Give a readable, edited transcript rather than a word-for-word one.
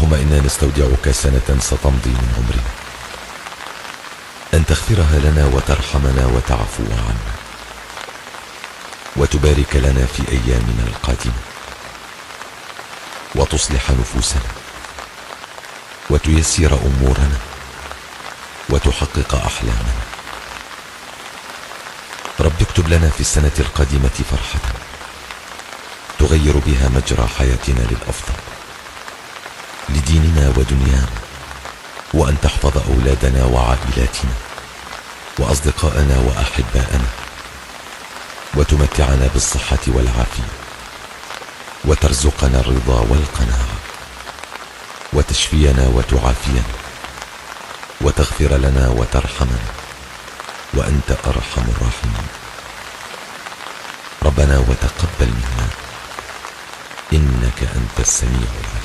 اللهم إنا نستودعك سنة ستمضي من عمرنا، أن تغفرها لنا وترحمنا وتعفو عنا، وتبارك لنا في أيامنا القادمة، وتصلح نفوسنا، وتيسر أمورنا، وتحقق أحلامنا. رب اكتب لنا في السنة القادمة فرحة تغير بها مجرى حياتنا للأفضل، لديننا ودنيانا، وأن تحفظ أولادنا وعائلاتنا وأصدقاءنا وأحباءنا، وتمتعنا بالصحة والعافية، وترزقنا الرضا والقناعة، وتشفينا وتعافينا، وتغفر لنا وترحمنا، وأنت أرحم الراحمين. ربنا وتقبل منا إنك أنت السميع العليم.